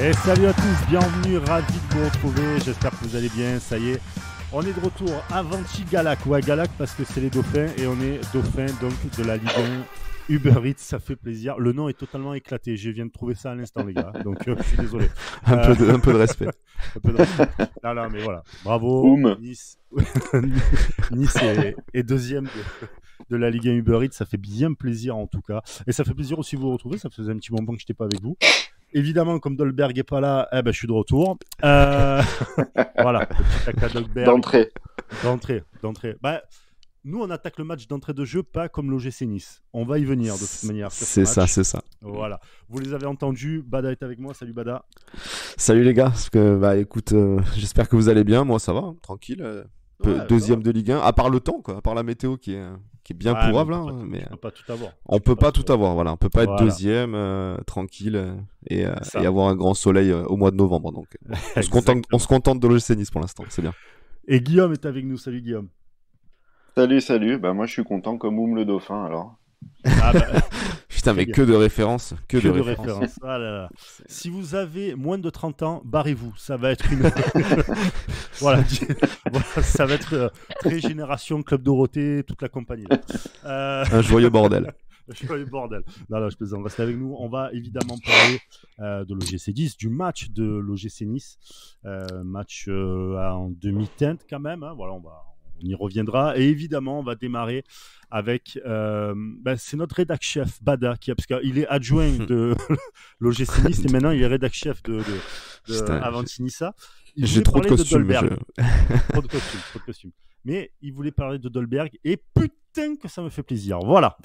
Et salut à tous, bienvenue, ravi de vous retrouver, j'espère que vous allez bien, ça y est, on est de retour, Avanti Galac, ouais Galac parce que c'est les dauphins et on est dauphins donc de la Ligue 1 Uber Eats, ça fait plaisir, le nom est totalement éclaté, je viens de trouver ça à l'instant les gars, donc je suis désolé. Un peu de respect. Un peu de respect. Non mais voilà, bravo, Nice, Nice est deuxième de la Ligue 1 Uber Eats, ça fait bien plaisir en tout cas, et ça fait plaisir aussi de vous retrouver, ça faisait un petit moment que je n'étais pas avec vous. Évidemment, comme Dolberg n'est pas là, je suis de retour. Voilà, le petit caca Dolberg. D'entrée. Nous, on attaque le match d'entrée de jeu, pas comme l'OGC Nice. On va y venir de toute manière. C'est ça. Voilà. Vous les avez entendus. Bada est avec moi. Salut Bada. Salut les gars. Parce que, écoute, j'espère que vous allez bien. Moi, ça va, tranquille. Deuxième de Ligue 1. À part le temps, quoi. À part la météo qui est bien pourrave là. Mais on peut pas tout avoir. On peut pas tout avoir. Voilà. On peut pas être deuxième, tranquille et avoir un grand soleil au mois de novembre. Donc, on se contente de l'OGC Nice pour l'instant. C'est bien. Et Guillaume est avec nous. Salut Guillaume. Salut. Moi, je suis content comme Oum le dauphin, alors. Putain, mais que de références. Que de références. Ah là là. Si vous avez moins de 30 ans, barrez-vous. Ça va être une... voilà, ça va être Régénération, Club Dorothée, toute la compagnie. Un joyeux bordel. Non, je plaisante. Restez avec nous. On va évidemment parler de l'OGC 10, du match de l'OGC Nice. Match en demi-teinte quand même. Hein. Voilà, on y reviendra. Et évidemment, on va démarrer avec... c'est notre rédac chef, Bada, parce qu'il est adjoint de l'OGC Nice et maintenant il est rédac chef de Avanti Nissa. J'ai trop de costumes. Trop de costumes. Mais il voulait parler de Dolberg et putain que ça me fait plaisir. Voilà.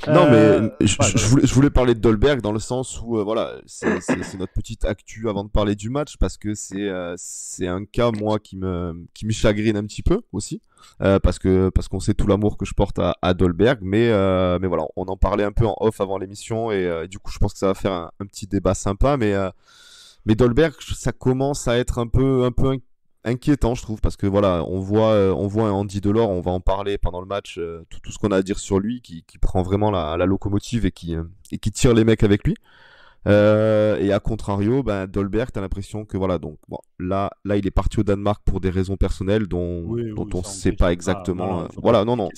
Non, mais je voulais parler de Dolberg dans le sens où c'est notre petite actu avant de parler du match parce que c'est un cas moi qui me chagrine un petit peu aussi parce qu'on sait tout l'amour que je porte à Dolberg, mais voilà, on en parlait un peu en off avant l'émission et du coup je pense que ça va faire un petit débat sympa, mais Dolberg, ça commence à être un peu inquiétant, je trouve, parce que voilà, on voit un Andy Delors, on va en parler pendant le match, tout ce qu'on a à dire sur lui, qui prend vraiment la locomotive et qui tire les mecs avec lui. Et à contrario, Dolberg, t'as l'impression que voilà, donc bon, là, il est parti au Danemark pour des raisons personnelles dont on sait pas exactement. Non.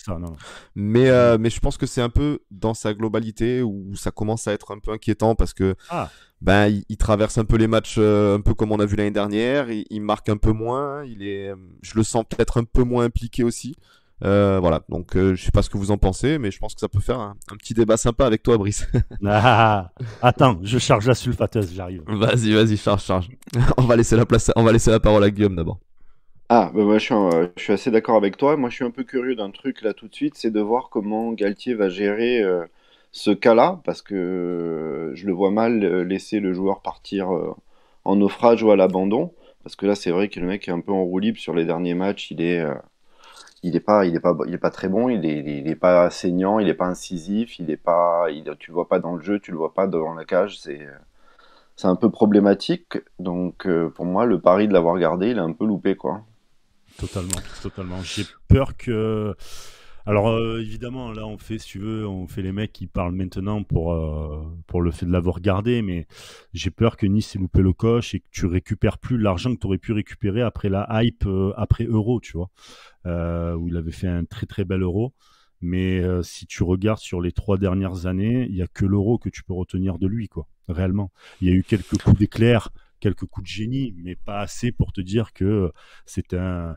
Mais je pense que c'est un peu dans sa globalité où ça commence à être un peu inquiétant parce que il traverse un peu les matchs un peu comme on a vu l'année dernière. Il marque un peu moins. Je le sens peut-être un peu moins impliqué aussi. Donc je sais pas ce que vous en pensez, mais je pense que ça peut faire un petit débat sympa avec toi, Brice. Attends, je charge la sulfateuse, j'arrive. Vas-y, charge. On va laisser la parole à Guillaume d'abord. Moi, je suis assez d'accord avec toi. Moi, je suis un peu curieux d'un truc là tout de suite, c'est de voir comment Galtier va gérer ce cas-là, parce que je le vois mal laisser le joueur partir en naufrage ou à l'abandon, parce que là, c'est vrai que le mec est un peu en roue libre sur les derniers matchs. Il est pas très bon, il est pas saignant, il est pas incisif, tu le vois pas dans le jeu, tu le vois pas dans la cage, c'est un peu problématique. Donc pour moi, le pari de l'avoir gardé, il a un peu loupé, quoi. Totalement. J'ai peur que... Alors évidemment, là on fait les mecs qui parlent maintenant pour le fait de l'avoir gardé, mais j'ai peur que Nice ait loupé le coche et que tu récupères plus l'argent que tu aurais pu récupérer après la hype après Euro, tu vois, où il avait fait un très très bel Euro. Mais si tu regardes sur les 3 dernières années, il y a que l'Euro que tu peux retenir de lui, quoi, réellement. Il y a eu quelques coups d'éclair, quelques coups de génie, mais pas assez pour te dire que c'est un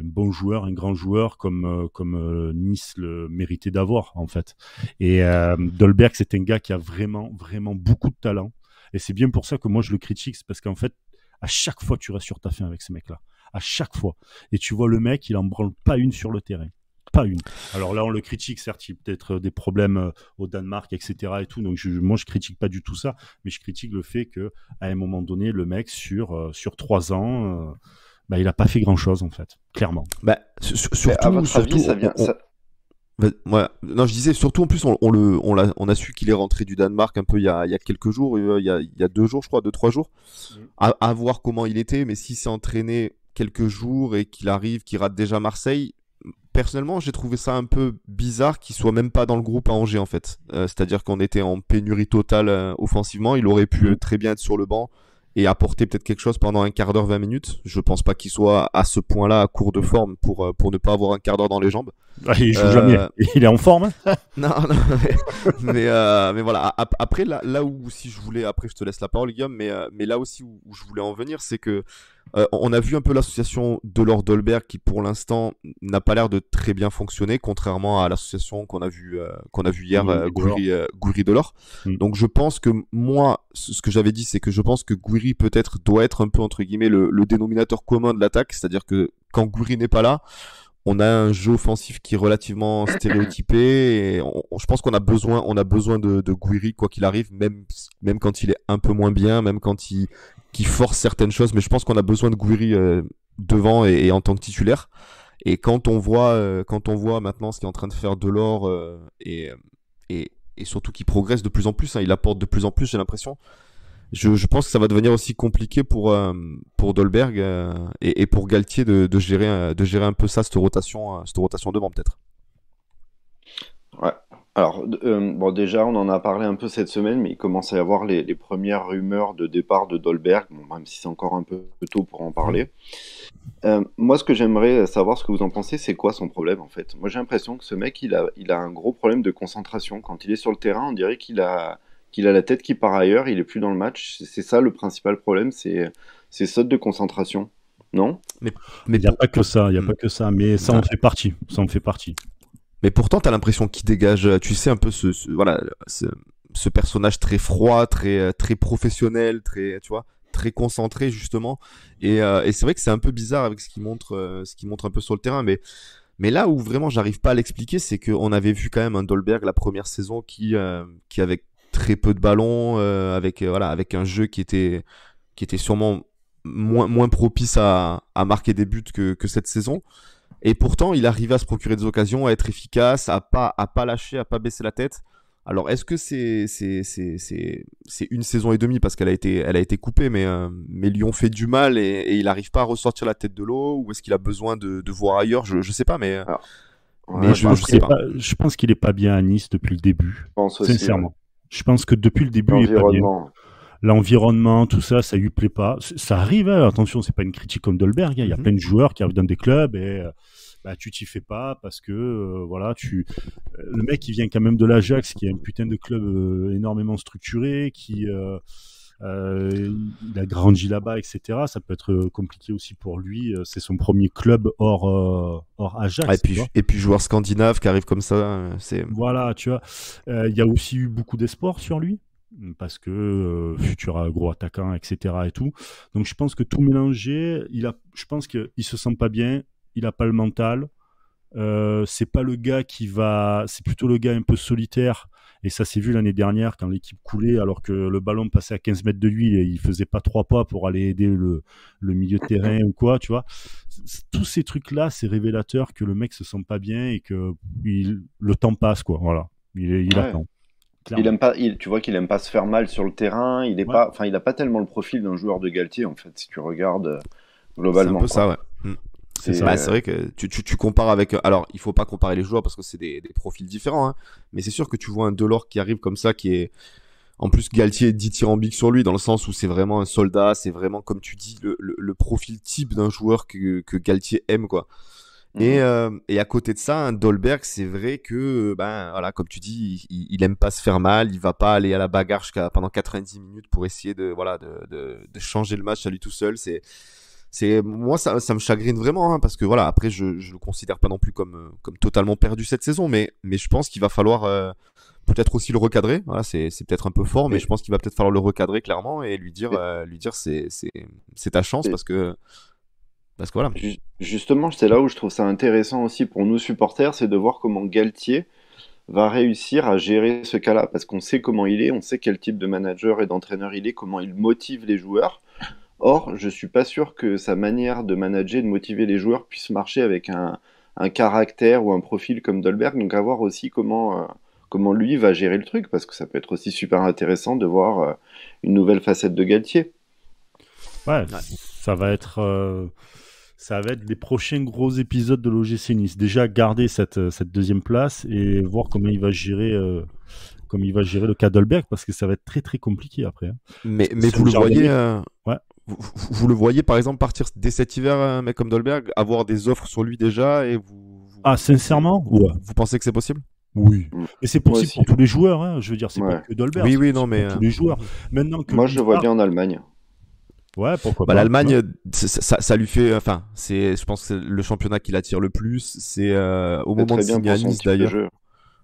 bon joueur, un grand joueur comme Nice le méritait d'avoir en fait. Et Dolberg, c'est un gars qui a vraiment, vraiment beaucoup de talent. Et c'est bien pour ça que moi je le critique, c'est parce qu'en fait, à chaque fois tu restes sur ta faim avec ces mecs-là. À chaque fois. Et tu vois le mec, il en branle pas une sur le terrain. Pas une. Alors là, on le critique, certes, il y a peut-être des problèmes au Danemark, etc. et tout. Donc moi, je critique pas du tout ça, mais je critique le fait que à un moment donné, le mec sur 3 ans, il a pas fait grand-chose en fait, clairement. Surtout, à votre avis, ça vient. Non, je disais surtout en plus, on a su qu'il est rentré du Danemark un peu il y a quelques jours, il y a 2 jours, je crois, 2-3 jours. À voir comment il était, mais s'il s'est entraîné quelques jours et qu'il rate déjà Marseille. Personnellement, j'ai trouvé ça un peu bizarre qu'il soit même pas dans le groupe à Angers en fait. C'est-à-dire qu'on était en pénurie totale offensivement. Il aurait pu très bien être sur le banc et apporter peut-être quelque chose pendant un quart d'heure, 20 minutes. Je pense pas qu'il soit à ce point-là à court de forme pour ne pas avoir un quart d'heure dans les jambes. Ah, il joue jamais. Il est en forme. Hein. Non, mais voilà. Après, là où si je voulais, après je te laisse la parole, Guillaume, mais là aussi où je voulais en venir, c'est que on a vu un peu l'association Delors-Dolberg qui pour l'instant n'a pas l'air de très bien fonctionner, contrairement à l'association qu'on a vu hier, Gouiri-Delors. Donc je pense que moi, ce que j'avais dit, c'est que je pense que Gouiri peut-être doit être un peu entre guillemets le dénominateur commun de l'attaque, c'est-à-dire que quand Gouiri n'est pas là, on a un jeu offensif qui est relativement stéréotypé et je pense qu'on a besoin de Gouiri quoi qu'il arrive, même quand il est un peu moins bien, même quand il force certaines choses, mais je pense qu'on a besoin de Gouiri devant et en tant que titulaire. Et quand on voit maintenant ce qu'est en train de faire Delors et surtout qu'il progresse de plus en plus, hein, il apporte de plus en plus, j'ai l'impression. Je pense que ça va devenir aussi compliqué pour Dolberg et pour Galtier de gérer un peu ça, cette rotation devant peut-être. Ouais. Alors, bon, déjà, on en a parlé un peu cette semaine, mais il commence à y avoir les premières rumeurs de départ de Dolberg, bon, même si c'est encore un peu tôt pour en parler. Moi, ce que j'aimerais savoir, ce que vous en pensez, c'est quoi son problème en fait? Moi, j'ai l'impression que ce mec, il a un gros problème de concentration. Quand il est sur le terrain, on dirait qu'il a la tête qui part ailleurs, il est plus dans le match. C'est ça le principal problème, c'est sautes de concentration, non? Mais il n'y a pas que ça, mais ça en fait partie. Mais pourtant, t'as l'impression qu'il dégage, tu sais, un peu ce personnage très froid, très professionnel, tu vois, très concentré justement. Et c'est vrai que c'est un peu bizarre avec ce qu'il montre un peu sur le terrain. Mais là où vraiment j'arrive pas à l'expliquer, c'est qu'on avait vu quand même un Dolberg la première saison qui avait très peu de ballons, avec un jeu qui était sûrement moins propice à marquer des buts que cette saison. Et pourtant, il arrivait à se procurer des occasions, à être efficace, à pas lâcher, à pas baisser la tête. Alors, est-ce que c'est une saison et demie parce qu'elle a été coupée, mais Lyon fait du mal et il n'arrive pas à ressortir la tête de l'eau, ou est-ce qu'il a besoin de voir ailleurs? Je sais pas, mais Alors, je sais pas. Je pense qu'il est pas bien à Nice depuis le début. Je pense aussi, sincèrement. ouais. Je pense que depuis le début, il est pas bien. L'environnement, tout ça, ça lui plaît pas. Ça arrive, hein, attention, c'est pas une critique comme Dolberg. Hein. Il y a plein de joueurs qui arrivent dans des clubs et tu t'y fais pas parce que le mec il vient quand même de l'Ajax, qui est un putain de club énormément structuré, qui il a grandi là-bas, etc. Ça peut être compliqué aussi pour lui. C'est son premier club hors Ajax. Et puis joueur scandinave qui arrive comme ça, c'est. Voilà, tu vois. Il y a aussi eu beaucoup d'espoir sur lui, parce que futur gros attaquant, etc. et tout. Donc je pense que tout mélangé, je pense qu'il se sent pas bien, il a pas le mental. C'est pas le gars c'est plutôt le gars un peu solitaire, et ça s'est vu l'année dernière quand l'équipe coulait alors que le ballon passait à 15 mètres de lui et il faisait pas 3 pas pour aller aider le milieu de terrain ou quoi, tu vois. Tous ces trucs là, c'est révélateur que le mec se sent pas bien et que le temps passe, quoi. Voilà, il attend. Il aime pas, tu vois qu'il aime pas se faire mal sur le terrain. Il a pas tellement le profil d'un joueur de Galtier en fait, si tu regardes globalement. C'est un peu ça, ouais. C'est vrai que tu compares avec. Alors, il faut pas comparer les joueurs parce que c'est des profils différents, hein. Mais c'est sûr que tu vois un Delors qui arrive comme ça, qui est. En plus, Galtier est dithyrambique sur lui, dans le sens où c'est vraiment un soldat, c'est vraiment, comme tu dis, le profil type d'un joueur que Galtier aime, quoi. Et à côté de ça, un Dolberg, c'est vrai que, voilà, comme tu dis, il aime pas se faire mal, il va pas aller à la bagarre pendant 90 minutes pour essayer de changer le match à lui tout seul. Moi, ça me chagrine vraiment, hein, parce que voilà, après, je le considère pas non plus comme totalement perdu cette saison, mais je pense qu'il va falloir peut-être aussi le recadrer. Voilà, c'est peut-être un peu fort, mais je pense qu'il va peut-être falloir le recadrer clairement et lui dire c'est ta chance, parce que voilà. Justement, c'est là où je trouve ça intéressant aussi pour nous supporters, c'est de voir comment Galtier va réussir à gérer ce cas-là, parce qu'on sait comment il est, on sait quel type de manager et d'entraîneur il est, comment il motive les joueurs. Or, je suis pas sûr que sa manière de manager, de motiver les joueurs puisse marcher avec un caractère ou un profil comme Dolberg. Donc, à voir aussi comment lui va gérer le truc, parce que ça peut être aussi super intéressant de voir une nouvelle facette de Galtier. Ouais. Ça va être les prochains gros épisodes de l'OGC Nice. Déjà, garder cette deuxième place et voir comment il va gérer comme il va gérer le cas Dolberg, parce que ça va être très très compliqué après. Hein. Mais vous le voyez, vous le voyez par exemple partir dès cet hiver, un mec comme Dolberg, avoir des offres sur lui déjà, et Ah, sincèrement, vous pensez que c'est possible? Oui. Et c'est possible pour tous les joueurs. Hein. Je veux dire, c'est pas que Dolberg. Oui, non, mais pour tous les joueurs. Maintenant que moi, je le vois bien en Allemagne. Ouais, pourquoi pas. L'Allemagne, ça lui fait. Enfin, je pense que c'est le championnat qui l'attire le plus. C'est au moment de signer à Nice d'ailleurs.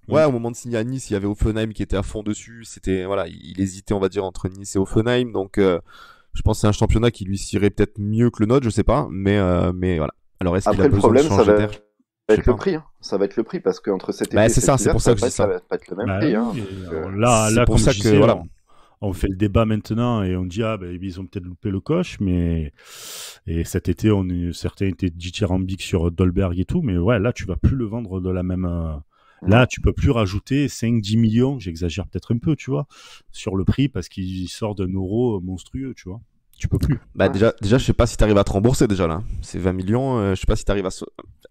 Ouais, au moment de signer à Nice, il y avait Hoffenheim qui était à fond dessus. C'était il hésitait, on va dire, entre Nice et Hoffenheim. Donc, je pense que c'est un championnat qui lui irait peut-être mieux que le nôtre, je sais pas. Mais voilà. Alors, est-ce qu'il a besoin de changer d'air? Ça va être le prix, hein. Ça va être le prix parce qu'entre cet été et cet hiver, c'est pour ça que je dis ça. Ça va pas être le même prix. Hein, là, pour comme ça je disais, voilà. On fait le débat maintenant et on dit ils ont peut-être loupé le coche, mais et cet été certains étaient dithyrambiques sur Dolberg et tout, mais ouais, là tu vas plus le vendre de la même. Là tu peux plus rajouter 5-10 millions, j'exagère peut-être un peu, tu vois, sur le prix parce qu'il sort d'un euro monstrueux, tu vois. Tu peux plus. Déjà, je sais pas si t'arrives à te rembourser déjà là. C'est 20 millions. Je sais pas si t'arrives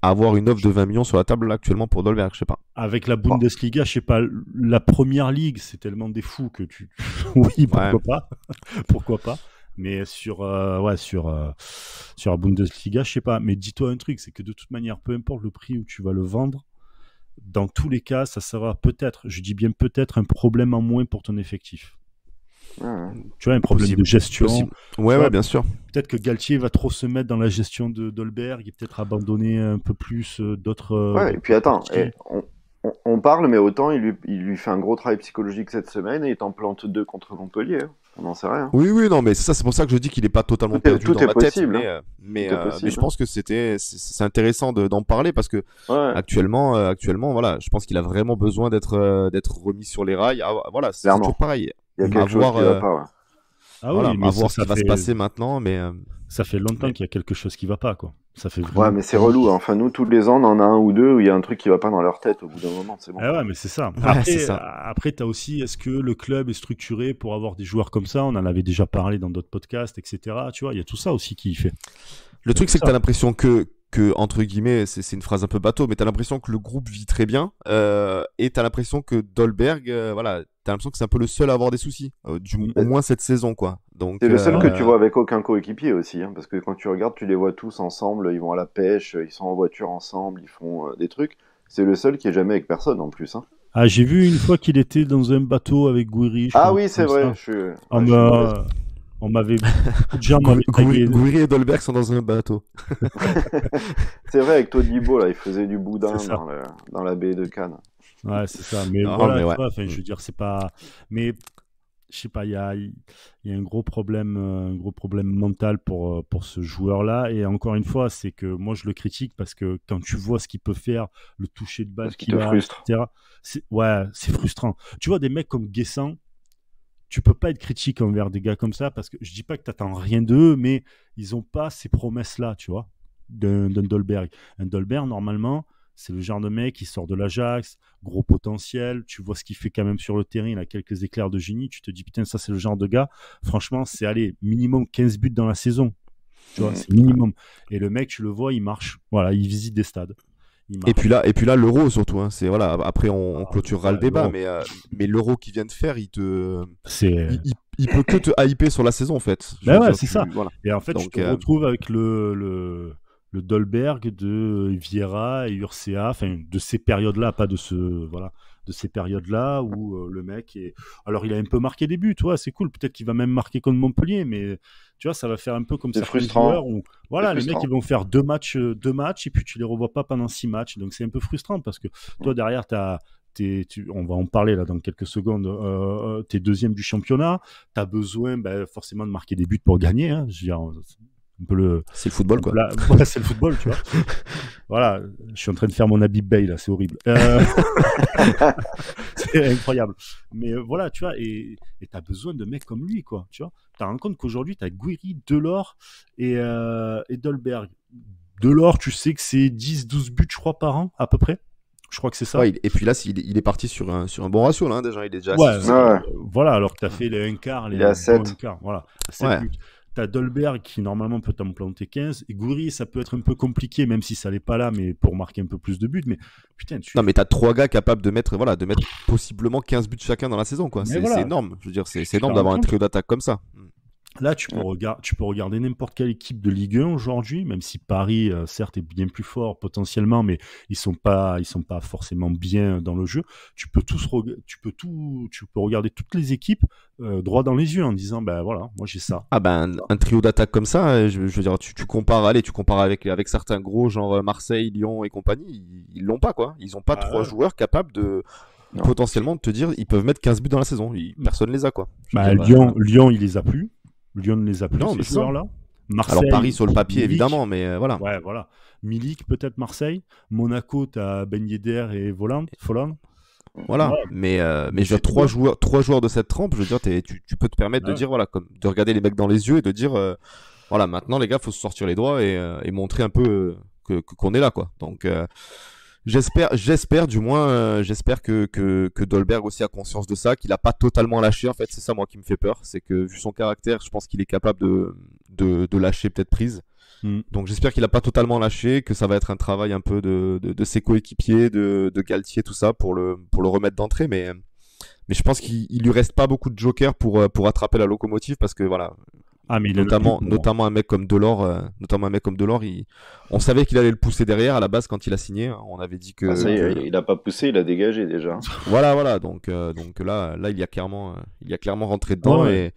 à avoir une offre de 20 millions sur la table là, actuellement pour Dolberg. Je sais pas. Avec la Bundesliga, je sais pas. La première ligue, c'est tellement des fous que oui, pourquoi pas. Pourquoi pas. Mais sur la Bundesliga, je sais pas. Mais dis-toi un truc, c'est que de toute manière, peu importe le prix où tu vas le vendre, dans tous les cas, ça sera peut-être, je dis bien peut-être, un problème en moins pour ton effectif. Tu vois, un problème de gestion. Ouais, bien sûr. Peut-être que Galtier va trop se mettre dans la gestion de Dolberg et peut-être abandonner un peu plus d'autres. Ouais, et puis attends, on parle, mais autant il lui fait un gros travail psychologique cette semaine et il t'en plante 2 contre Montpellier. Hein. On n'en sait rien. Oui, non, mais c'est pour ça que je dis qu'il est pas totalement perdu dans ma possible, tête. Mais je pense que c'est intéressant d'en parler parce que actuellement, voilà, je pense qu'il a vraiment besoin d'être remis sur les rails. Voilà, c'est toujours pareil. Il y a quelque chose qui va pas. Voilà, à voir ce qui va se passer maintenant, mais ça fait longtemps qu'il y a quelque chose qui va pas, quoi. Ça fait vraiment... Ouais, mais c'est relou. Hein. Enfin, nous, tous les ans, on en a un ou deux où il y a un truc qui va pas dans leur tête au bout d'un moment. C'est bon. Ouais, mais c'est ça. Après, t'as aussi, est-ce que le club est structuré pour avoir des joueurs comme ça? On en avait déjà parlé dans d'autres podcasts, etc. Tu vois, il y a tout ça aussi qui y fait. Le truc, c'est que t'as l'impression que entre guillemets, c'est une phrase un peu bateau, mais t'as l'impression que le groupe vit très bien, et t'as l'impression que Dolberg, t'as l'impression que c'est un peu le seul à avoir des soucis, au moins cette saison, quoi. Donc c'est le seul que tu vois avec aucun coéquipier aussi, hein, parce que quand tu regardes, tu les vois tous ensemble, ils vont à la pêche, ils sont en voiture ensemble, ils font des trucs. C'est le seul qui est jamais avec personne en plus. Hein. Ah, j'ai vu une fois qu'il était dans un bateau avec Gouiri. Ah oui, c'est vrai. On m'avait déjà Gouiri et Dolberg sont dans un bateau. C'est vrai, avec Todibo, là, il faisait du boudin dans la baie de Cannes. Ouais, c'est ça. Mais je veux dire, c'est pas. Mais je sais pas, il y a un gros problème mental pour ce joueur-là. Et encore une fois, c'est que moi je le critique parce que quand tu vois ce qu'il peut faire, le toucher de balle qu'il a, etc. C'est frustrant. Tu vois des mecs comme Guessant. Tu peux pas être critique envers des gars comme ça parce que je dis pas que t'attends rien d'eux, mais ils ont pas ces promesses-là, tu vois, d'un Dolberg. Un Dolberg, normalement, c'est le genre de mec qui sort de l'Ajax, gros potentiel, tu vois ce qu'il fait quand même sur le terrain, il a quelques éclairs de génie, tu te dis putain, ça c'est le genre de gars, franchement, c'est minimum 15 buts dans la saison, tu vois, c'est minimum. Et le mec, tu le vois, il marche, voilà, il visite des stades. Et puis là, l'Euro surtout, hein, c'est voilà. Après, on clôturera le débat, mais l'Euro qu'il vient de faire, il peut que te hyper sur la saison en fait. C'est ça. Voilà. Et en fait, tu te retrouves avec le Dolberg de Vieira et Urcea, enfin de ces périodes-là, pas de de ces périodes-là où le mec est. Alors, il a un peu marqué des buts, c'est cool. Peut-être qu'il va même marquer contre Montpellier, mais tu vois, ça va faire un peu comme ça. C'est frustrant. Où, voilà, les mecs, ils vont faire deux matchs et puis tu les revois pas pendant 6 matchs. Donc, c'est un peu frustrant parce que toi, derrière, on va en parler là dans quelques secondes. T'es deuxième du championnat. T'as besoin forcément de marquer des buts pour gagner. Hein. Je veux dire, c'est le football, quoi. C'est le football, tu vois. Voilà, je suis en train de faire mon Habib Bey là, c'est horrible. C'est incroyable. Mais voilà, tu vois, et t'as besoin de mecs comme lui, quoi. Tu vois, t'as rendu compte qu'aujourd'hui t'as Gouiri, Delors et Dolberg. Delors, tu sais que c'est 10-12 buts, je crois, par an, à peu près. Je crois que c'est ça. Ouais, et puis là, il est parti sur un bon ratio, là, déjà. Il est déjà voilà, alors que t'as fait les 1 quart, il est à 7. Voilà, 7 buts. t'as Dolberg qui normalement peut t'en planter 15. Et Gouiri, ça peut être un peu compliqué, même si ça l'est pas là, mais pour marquer un peu plus de buts. Mais putain, Non, mais t'as 3 gars capables de mettre possiblement 15 buts chacun dans la saison, quoi. C'est énorme. Je veux dire, c'est énorme d'avoir un trio d'attaque comme ça. Là, tu peux regarder n'importe quelle équipe de Ligue 1 aujourd'hui, même si Paris, certes, est bien plus fort potentiellement, mais ils sont pas forcément bien dans le jeu. Tu peux regarder toutes les équipes droit dans les yeux en disant, ben voilà, moi j'ai ça. Ah ben un trio d'attaque comme ça, je veux dire, tu compares avec certains gros genre Marseille, Lyon et compagnie, ils l'ont pas, quoi. Ils ont pas 3 joueurs capables de potentiellement de te dire, ils peuvent mettre 15 buts dans la saison. Personne les a, quoi. Lyon, il les a plus. Lyon ne les a plus, non, ces joueurs-là. Marseille, alors Paris sur le papier, Milik, évidemment, mais voilà. Ouais, voilà. Milik, peut-être Marseille. Monaco, t'as Ben Yedder et Folland. Voilà, ouais. mais je veux dire, trois joueurs de cette trempe, je veux dire, tu peux te permettre de dire, voilà, de regarder les mecs dans les yeux et de dire, voilà, maintenant les gars, faut se sortir les doigts et montrer un peu qu'on est là, quoi. Donc j'espère que Dolberg aussi a conscience de ça, qu'il a pas totalement lâché. En fait, c'est ça moi qui me fait peur, c'est que vu son caractère, je pense qu'il est capable de lâcher peut-être prise. Donc j'espère qu'il a pas totalement lâché, que ça va être un travail un peu de ses coéquipiers, de Galtier, tout ça pour le remettre d'entrée, mais je pense qu'il lui reste pas beaucoup de jokers pour attraper la locomotive, parce que voilà. Ah, mais notamment un mec comme Delors, on savait qu'il allait le pousser derrière à la base quand il a signé. On avait dit que il a pas poussé, il a dégagé déjà. Voilà. Donc là il y a clairement rentré dedans. Ouais.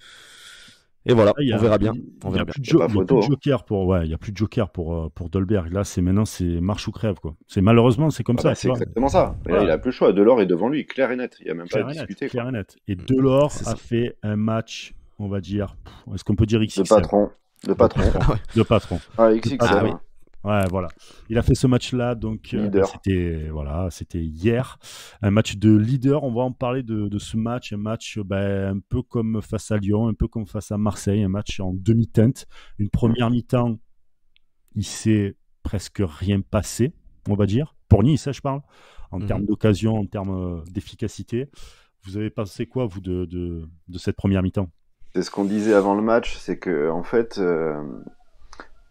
Et voilà, on verra bien. Il y a plus de joker pour Dolberg. Là, c'est marche ou crève, quoi. Malheureusement, c'est comme ça. C'est exactement ça. Et là, il a plus le choix. Delors est devant lui, clair et net. Il n'y a même pas à discuter. Clair et net. Et Delors a fait un match, on va dire, est-ce qu'on peut dire XXL? De patron. Ah, XXL. Ah, oui. Ouais, voilà. Il a fait ce match-là, donc c'était hier. Un match de leader. On va en parler de ce match. Un match un peu comme face à Lyon, un peu comme face à Marseille. Un match en demi-teinte. Une première mi-temps, il s'est presque rien passé, on va dire. Pour Nice, je parle. En termes d'occasion, en termes d'efficacité. Vous avez pensé quoi, vous, de cette première mi-temps? C'est ce qu'on disait avant le match, c'est que en fait,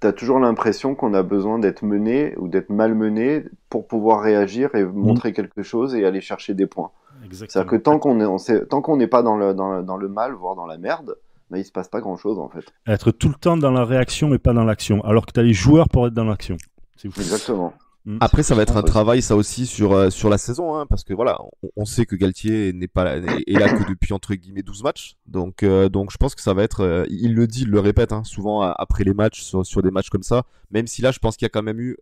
t'as toujours l'impression qu'on a besoin d'être mené ou d'être malmené pour pouvoir réagir et montrer quelque chose et aller chercher des points. Exactement. C'est-à-dire que tant qu'on n'est pas dans le mal, voire dans la merde, il se passe pas grand-chose en fait. Être tout le temps dans la réaction et pas dans l'action, alors que t'as les joueurs pour être dans l'action. C'est fou. Exactement. Après, ça va être un travail, ça aussi, sur la saison, hein, parce que voilà, on sait que Galtier est là que depuis entre guillemets 12 matchs, donc je pense que ça va être, il le répète, hein, souvent après les matchs, sur des matchs comme ça, même si là, je pense qu'il y a quand même eu,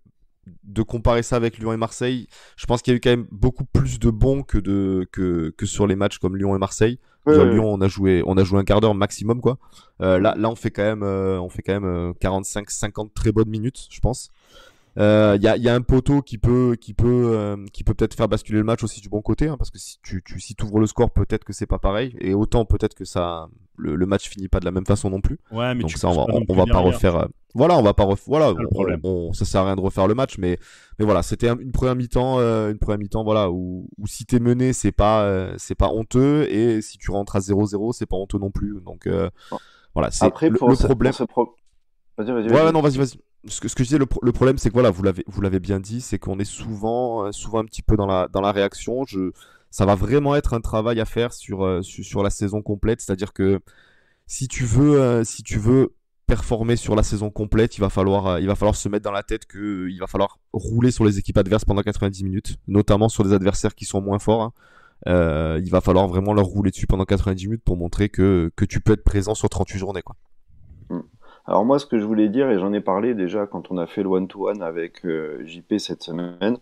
de comparer ça avec Lyon et Marseille, je pense qu'il y a eu quand même beaucoup plus de bons que sur les matchs comme Lyon et Marseille. Lyon, on a joué un quart d'heure maximum, quoi. Là, on fait quand même 45-50 très bonnes minutes, je pense. Y a un poteau qui peut peut-être faire basculer le match aussi du bon côté, hein, parce que si tu ouvres le score, peut-être que c'est pas pareil, et autant peut-être que ça le match finit pas de la même façon non plus. Ouais, mais donc ça on va pas refaire. Ça sert à rien de refaire le match, mais voilà, c'était une première mi-temps, voilà, où si t'es mené, c'est pas honteux, et si tu rentres à 0-0, c'est pas honteux non plus. Donc voilà, c'est après le problème. Vas-y. Ouais, non, vas-y. Ce que je disais, le problème, c'est que voilà, vous l'avez bien dit, c'est qu'on est souvent un petit peu dans la réaction. Ça va vraiment être un travail à faire sur la saison complète, c'est-à-dire que si tu veux performer sur la saison complète, il va falloir se mettre dans la tête que il va falloir rouler sur les équipes adverses pendant 90 minutes, notamment sur des adversaires qui sont moins forts, hein. Il va falloir vraiment leur rouler dessus pendant 90 minutes pour montrer que tu peux être présent sur 38 journées, quoi. Alors moi, ce que je voulais dire, et j'en ai parlé déjà quand on a fait le one-to-one avec JP cette semaine,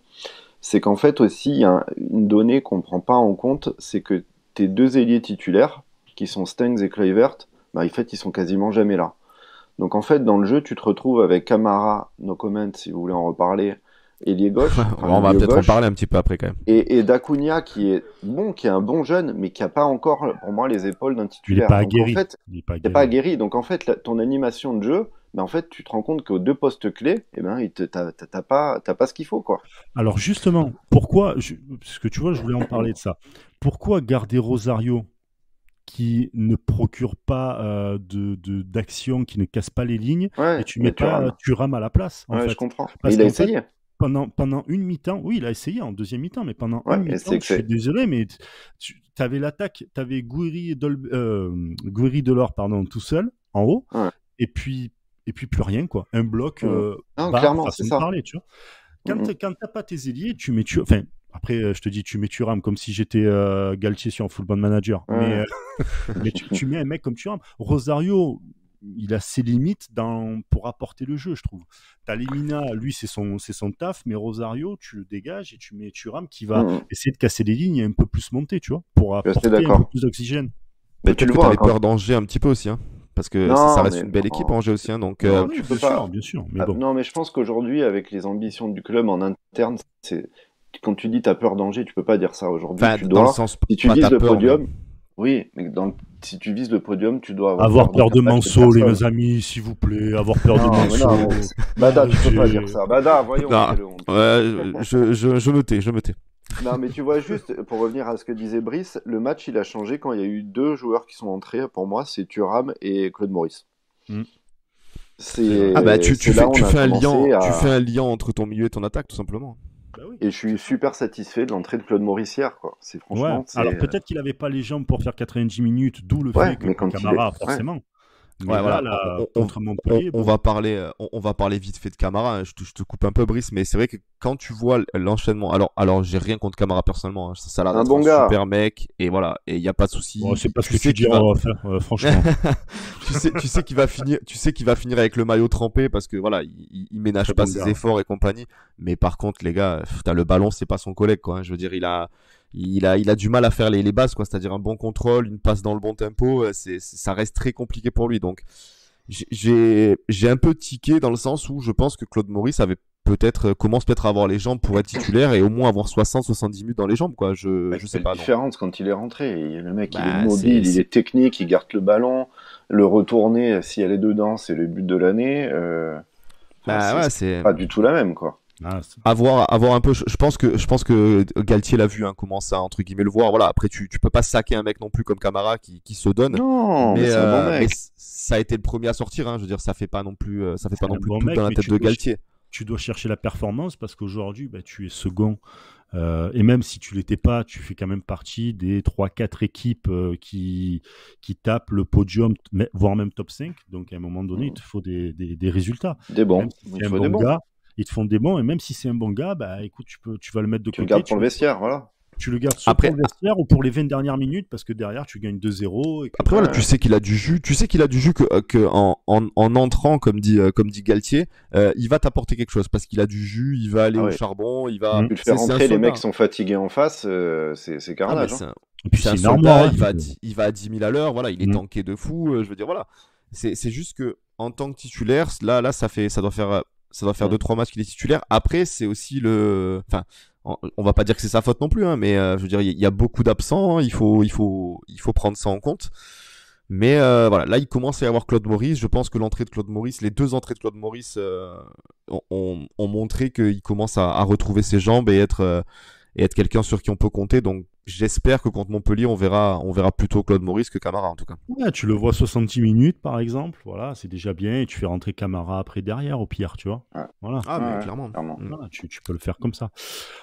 c'est qu'en fait aussi, il y a une donnée qu'on ne prend pas en compte, c'est que tes deux ailiers titulaires, qui sont Stengs et Kluivert, en fait, ils sont quasiment jamais là. Donc en fait, dans le jeu, tu te retrouves avec Camara, no comment si vous voulez en reparler, ailier gauche. On va peut-être en parler un petit peu après quand même. Et Dacunia qui est un bon jeune, mais qui n'a pas encore, pour moi, les épaules d'un titulaire. Il n'est pas aguerri. En fait, il n'est pas aguerri. Donc en fait, ton animation de jeu, en fait, tu te rends compte qu'aux deux postes clés, t'as pas ce qu'il faut, quoi. Alors justement, pourquoi, parce que tu vois, je voulais en parler de ça. Pourquoi garder Rosario qui ne procure pas d'action, qui ne casse pas les lignes, Ouais, et tu mais mets pas Thuram à la place, en Ouais, je fait. comprends. Mais Parce il a qu'en fait, essayé. pendant une mi-temps, oui, il a essayé en deuxième mi-temps, mais pendant Ouais, une et mi-temps, c'est que je suis c'est. désolé, mais tu avais l'attaque, tu avais Gouiri Delors, pardon, tout seul, en haut, Ouais. et puis plus rien, quoi. Un bloc Non, bas, clairement, façon c'est de ça. parler, tu vois. Quand Mhm. t'as pas tes ailiers, tu mets Enfin, après, je te dis, tu mets Thuram comme si j'étais Galtier sur un Football Manager. Mais, Ouais. mais tu mets un mec comme Thuram. Rosario, il a ses limites pour apporter le jeu, je trouve. T'as Lemina, lui, c'est son taf, mais Rosario, tu le dégages et tu mets Thuram qui va Mhm. essayer de casser les lignes et un peu plus monter, tu vois, pour Je suis assez apporter un peu d'accord. plus d'oxygène. Mais tu Peut-être le que vois, t'avais quand... peur d'Angers un petit peu aussi, hein. Parce que ça Non, reste mais une belle équipe, non. Angers aussi, hein, donc Non, Oui, tu peux pas. bien sûr, mais bon. Non, mais je pense qu'aujourd'hui, avec les ambitions du club en interne, c'est quand tu dis t'as peur d'Angers, tu peux pas dire ça aujourd'hui. enfin, Tu dans le dois, sens, si tu pas vises t'as le peur, mais podium, oui, mais si tu vises le podium, tu dois avoir Avoir peur peur d'aucun de match et de Manso, personne. les amis, s'il vous plaît. Avoir peur de Non, mais Manso. non, mais Bada, tu peux pas J'ai- dire ça. Bada, voyons, non, quelle honte. je me tais, je me tais. Non, mais tu vois, juste pour revenir à ce que disait Brice, le match il a changé quand il y a eu deux joueurs qui sont entrés. Pour moi, c'est Thuram et Claude Maurice. Mm. C'est vrai. Ah bah C'est là où on tu a fais commencé tu fais à. un lien entre ton milieu et ton attaque, tout simplement. Bah oui. Et je suis super satisfait de l'entrée de Claude Maurice hier, quoi. C'est Ouais. franchement, Alors c'est. peut-être qu'il n'avait pas les jambes pour faire 90 minutes, d'où le Ouais, fait que mais quand il est. Camara, Ouais. forcément. Mais Ouais, là, voilà. contre Montpellier, On bon. va parler, on va parler vite fait de Camara. Hein. Je te coupe un peu, Brice, mais c'est vrai que quand tu vois l'enchaînement, alors j'ai rien contre Camara personnellement. Hein. Ça a l'air Un d'être bon un gars. super mec, et voilà, et il y a pas de souci. Bon, c'est pas ce Tu que sais tu dis, qu'il va, franchement. tu sais qu'il va finir, avec le maillot trempé parce que voilà, il ménage Très pas bon ses gars. efforts et compagnie. Mais par contre, les gars, t'as le ballon, c'est pas son collègue, quoi. Hein. Je veux dire, il a du mal à faire les bases, quoi. C'est-à-dire un bon contrôle, une passe dans le bon tempo, ça reste très compliqué pour lui. Donc, j'ai un peu tiqué dans le sens où je pense que Claude Maurice commence peut-être à avoir les jambes pour être titulaire et au moins avoir 60-70 minutes dans les jambes, quoi. Je sais Quelle pas, non. différence quand il est rentré. Le mec, il est Bah, mobile, il est technique, il garde le ballon. Le retourner, si elle est dedans, c'est le but de l'année. Bah, ouais, c'est pas du tout la même, quoi. Ah, avoir un peu, je pense que Galtier l'a vu, hein, commence à entre guillemets le voir. Voilà, après tu peux pas saquer un mec non plus comme Camara qui se donne. Non, mais c'est un bon mec. Ça a été le premier à sortir, hein. Je veux dire, ça fait pas non plus bon tout mec, dans la mais tête de Galtier. tu dois chercher la performance parce qu'aujourd'hui, bah, tu es second. Et même si tu l'étais pas, tu fais quand même partie des 3-4 équipes qui tapent le podium, voire même top 5. Donc à un moment donné, il te faut des résultats. Des bons. Même si Il c'est un faut bon des bons. gars, ils te font des bons. Et même si c'est un bon gars, bah écoute, tu vas le mettre de Tu le côté. gardes pour le vestiaire, voilà. Tu le gardes soit Après- pour le vestiaire ou pour les 20 dernières minutes parce que derrière, tu gagnes 2-0. Après voilà, tu sais qu'il a du jus. Tu sais qu'il a du jus que en entrant, comme dit Galtier, il va t'apporter quelque chose parce qu'il a du jus. Il va aller au ouais. charbon. Il va. Mm. Tu le fais C'est un rentrer, les soldat. mecs sont fatigués en face, c'est Ah, mais carnage. c'est Hein. Et puis c'est un c'est énorme. soldat, Hein, il va à 10 000 à l'heure, voilà, il est Mm. tanké de fou, je veux dire, voilà. C'est juste que, en tant que titulaire, là, ça doit faire Mm. 2-3 matchs qu'il est titulaire. Après, c'est aussi enfin, on va pas dire que c'est sa faute non plus, hein, mais je veux dire, il y a beaucoup d'absents, hein, il faut prendre ça en compte. Mais voilà, là, il commence à y avoir Claude Maurice. Je pense que les deux entrées de Claude Maurice ont montré qu'il commence à retrouver ses jambes et être quelqu'un sur qui on peut compter. Donc, j'espère que contre Montpellier, on verra plutôt Claude Maurice que Camara, en tout cas. Ouais, tu le vois 70 minutes, par exemple. Voilà, c'est déjà bien. Et tu fais rentrer Camara après derrière, au pire, tu vois. Ouais. Voilà. Ah, mais Ouais, clairement. clairement. Voilà, tu peux le faire comme ça.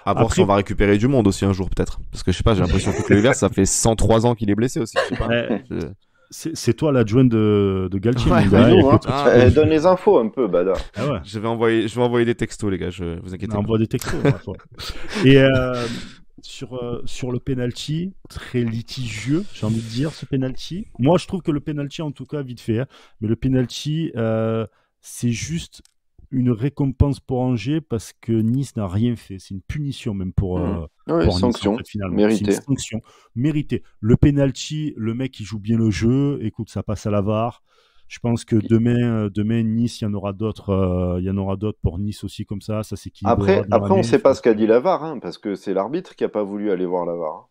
À voir Après- si on va récupérer du monde aussi un jour, peut-être. Parce que je sais pas, j'ai l'impression que Kluivert, ça fait 103 ans qu'il est blessé aussi. Je sais pas. Ouais, Je- c'est toi l'adjoint de Galtier, Ouais, mon gars. Dis-nous, hein. Écoute, Donne les infos un peu, Bada. ah ouais, Je vais envoyer des textos, les gars, vous inquiétez on pas. envoie des textos. à toi. Et sur le penalty, très litigieux, j'ai envie de dire, ce penalty. Moi, je trouve que le penalty, en tout cas, vite fait, hein, mais le penalty, c'est juste une récompense pour Angers parce que Nice n'a rien fait. C'est une punition même pour Oui, Nice, sanction. en fait, finalement. Méritée. C'est une sanction méritée. Le penalty, le mec qui joue bien le jeu, écoute, ça passe à la VAR. Je pense que demain Nice, il y en aura d'autres. Il y en aura d'autres pour Nice aussi comme ça. Ça s'équilibrera. Après, on ne sait pas ce qu'a dit la VAR, hein, parce que c'est l'arbitre qui n'a pas voulu aller voir la VAR. Hein.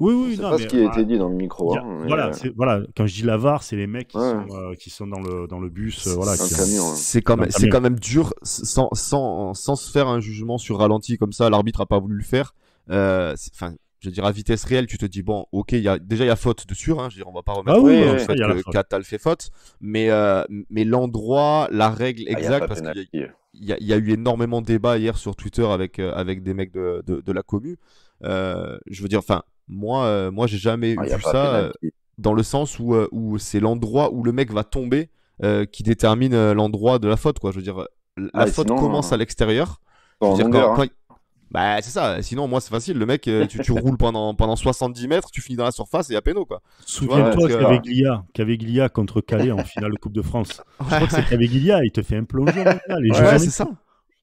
Oui, C'est non, pas mais ce qui a été dit dans le micro. il y a- Hein, mais, voilà, quand je dis la VAR, c'est les mecs qui, Ouais. qui sont dans le bus. Voilà, Un qui camion, hein. C'est quand même, Dans le c'est camion. quand même dur, sans se faire un jugement sur ralenti comme ça, l'arbitre a pas voulu le faire. Enfin, je veux dire, à vitesse réelle, tu te dis, bon, ok, il y a faute dessus, hein, je veux dire, on va pas remettre Ah oui, le ouais, fait que Catal fait faute, mais l'endroit, la règle y a exacte, pas parce penalty. qu'il y a eu énormément de débats hier sur Twitter avec des mecs de la commu. Je veux dire, enfin, moi, j'ai jamais Y a vu pas ça penalty. dans le sens où c'est l'endroit où le mec va tomber qui détermine l'endroit de la faute, quoi. Je veux dire, la faute Sinon, commence à l'extérieur. Je en veux dire, longueur, hein. bah, c'est ça. Sinon, moi, c'est facile. Le mec, tu roules pendant 70 mètres, tu finis dans la surface et il y a péno, quoi. Souviens-toi Ouais, Caveglia contre Calais en finale de Coupe de France. Je crois que c'est Ouais, Caveglia, il te fait un plongeon. Là, les Ouais, Jeux ouais, c'est Olympiques. ça.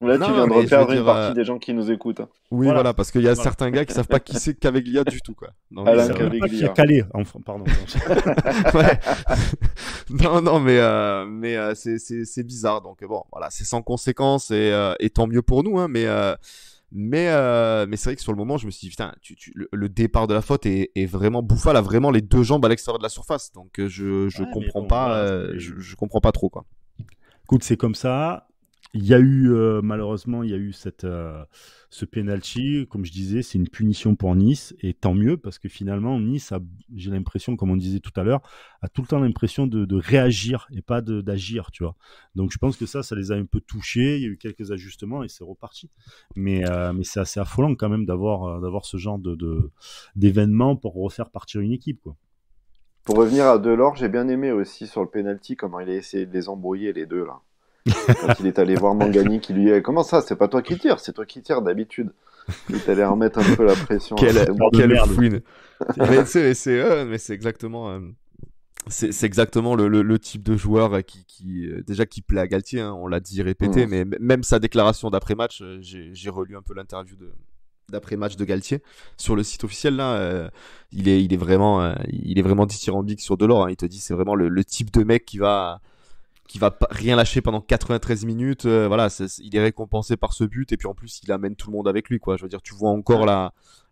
Là, tu Non, viens de mais je veux reperdre une dire, partie des gens qui nous écoutent, hein. oui, Voilà. voilà, parce qu'il y a Voilà. certains gars qui savent pas qui c'est Caveglia du tout, quoi. Donc, Alain Ils savent même pas qui a Caveglia. Calais. Pardon. ouais. Non, mais c'est bizarre. Donc bon, voilà, c'est sans conséquence et tant mieux pour nous, hein. Mais c'est vrai que sur le moment, je me suis dit, putain, le départ de la faute est vraiment Bouffal a vraiment les deux jambes à l'extérieur de la surface. Donc je Ouais, mais comprends bon, pas, voilà, je comprends pas trop, quoi. Écoute, c'est comme ça. Il y a eu, malheureusement, il y a eu ce penalty. Comme je disais, c'est une punition pour Nice. Et tant mieux, parce que finalement, Nice, j'ai l'impression, comme on disait tout à l'heure, a tout le temps l'impression de réagir et pas d'agir, tu vois. Donc je pense que ça les a un peu touchés. Il y a eu quelques ajustements et c'est reparti. Mais c'est assez affolant quand même d'avoir ce genre d'événement pour refaire partir une équipe, quoi. Pour revenir à Delors, j'ai bien aimé aussi sur le penalty comment il a essayé de les embrouiller les deux là. Quand il est allé voir Mangani qui lui dit comment ça, c'est pas toi qui tires, c'est toi qui tires d'habitude. Il est allé remettre un peu la pression. Quelle de merde. fouine. Mais c'est exactement. C'est exactement le type de joueur déjà qui plaît à Galtier, hein, on l'a dit répété, mais même sa déclaration d'après-match, j'ai relu un peu l'interview d'après-match de Galtier sur le site officiel là, il est vraiment dithyrambique sur Delors, hein. Il te dit c'est vraiment le type de mec qui va rien lâcher pendant 93 minutes, voilà, il est récompensé par ce but et puis en plus il amène tout le monde avec lui, quoi. Je veux dire, tu vois encore